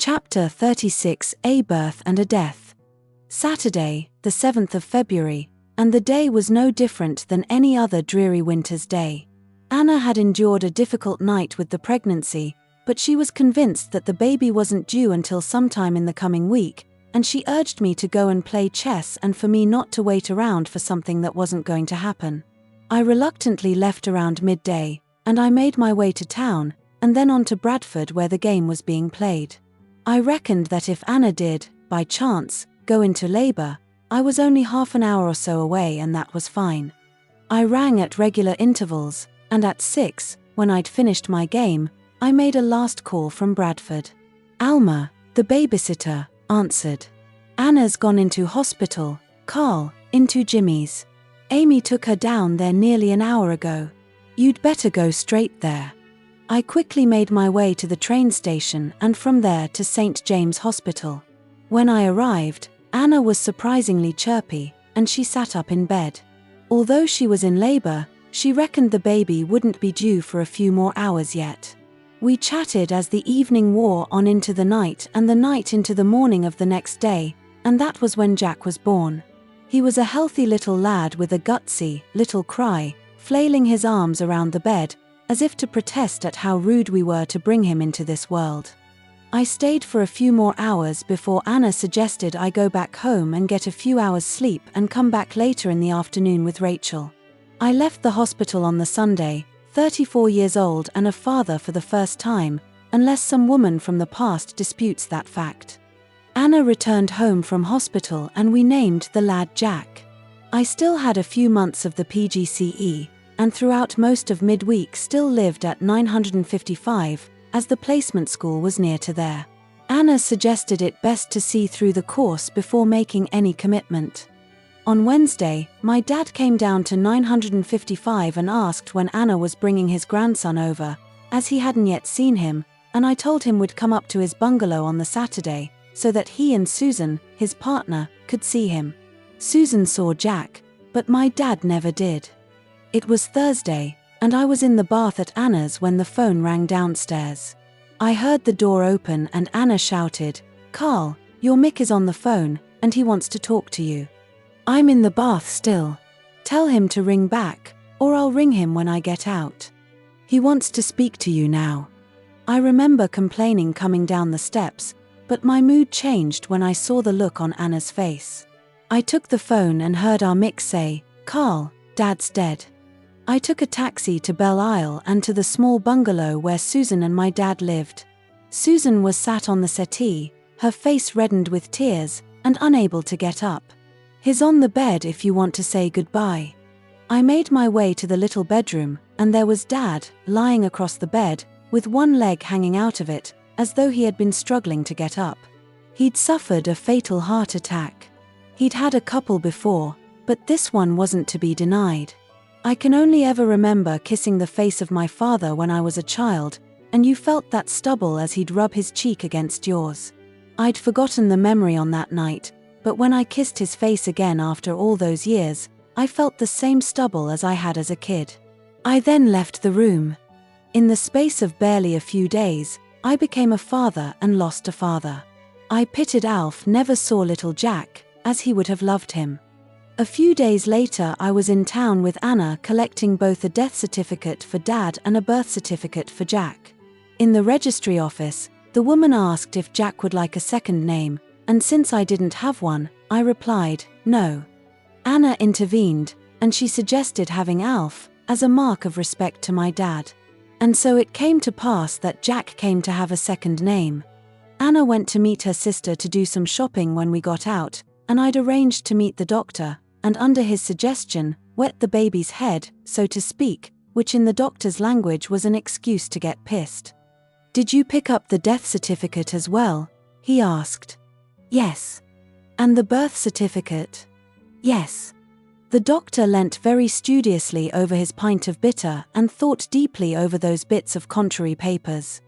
Chapter 36: A Birth and a Death. Saturday, the 7th of February, and the day was no different than any other dreary winter's day. Anna had endured a difficult night with the pregnancy, but she was convinced that the baby wasn't due until sometime in the coming week, and she urged me to go and play chess and for me not to wait around for something that wasn't going to happen. I reluctantly left around midday, and I made my way to town, and then on to Bradford where the game was being played. I reckoned that if Anna did, by chance, go into labor, I was only half an hour or so away and that was fine. I rang at regular intervals, and at 6, when I'd finished my game, I made a last call from Bradford. Alma, the babysitter, answered. Anna's gone into hospital, Karl, into Jimmy's. Amy took her down there nearly an hour ago. You'd better go straight there. I quickly made my way to the train station and from there to St. James Hospital. When I arrived, Anna was surprisingly chirpy, and she sat up in bed. Although she was in labor, she reckoned the baby wouldn't be due for a few more hours yet. We chatted as the evening wore on into the night and the night into the morning of the next day, and that was when Jack was born. He was a healthy little lad with a gutsy little cry, flailing his arms around the bed, as if to protest at how rude we were to bring him into this world. I stayed for a few more hours before Anna suggested I go back home and get a few hours sleep and come back later in the afternoon with Rachel. I left the hospital on the Sunday, 34 years old and a father for the first time, unless some woman from the past disputes that fact. Anna returned home from hospital and we named the lad Jack. I still had a few months of the PGCE, and throughout most of midweek still lived at 955, as the placement school was near to there. Anna suggested it best to see through the course before making any commitment. On Wednesday, my dad came down to 955 and asked when Anna was bringing his grandson over, as he hadn't yet seen him, and I told him we'd come up to his bungalow on the Saturday, so that he and Susan, his partner, could see him. Susan saw Jack, but my dad never did. It was Thursday, and I was in the bath at Anna's when the phone rang downstairs. I heard the door open and Anna shouted, "Karl, your Mick is on the phone, and he wants to talk to you." "I'm in the bath still. Tell him to ring back, or I'll ring him when I get out. He wants to speak to you now." I remember complaining coming down the steps, but my mood changed when I saw the look on Anna's face. I took the phone and heard our Mick say, "Karl, Dad's dead." I took a taxi to Belle Isle and to the small bungalow where Susan and my dad lived. Susan was sat on the settee, her face reddened with tears, and unable to get up. "He's on the bed if you want to say goodbye." I made my way to the little bedroom, and there was Dad, lying across the bed, with one leg hanging out of it, as though he had been struggling to get up. He'd suffered a fatal heart attack. He'd had a couple before, but this one wasn't to be denied. I can only ever remember kissing the face of my father when I was a child, and you felt that stubble as he'd rub his cheek against yours. I'd forgotten the memory on that night, but when I kissed his face again after all those years, I felt the same stubble as I had as a kid. I then left the room. In the space of barely a few days, I became a father and lost a father. I pitied Alf never saw little Jack, as he would have loved him. A few days later I was in town with Anna collecting both a death certificate for Dad and a birth certificate for Jack. In the registry office, the woman asked if Jack would like a second name, and since I didn't have one, I replied, no. Anna intervened, and she suggested having Alf, as a mark of respect to my dad. And so it came to pass that Jack came to have a second name. Anna went to meet her sister to do some shopping when we got out, and I'd arranged to meet the doctor, and under his suggestion, wet the baby's head, so to speak, which in the doctor's language was an excuse to get pissed. "Did you pick up the death certificate as well?" he asked. "Yes." "And the birth certificate?" "Yes." The doctor leant very studiously over his pint of bitter and thought deeply over those bits of contrary papers.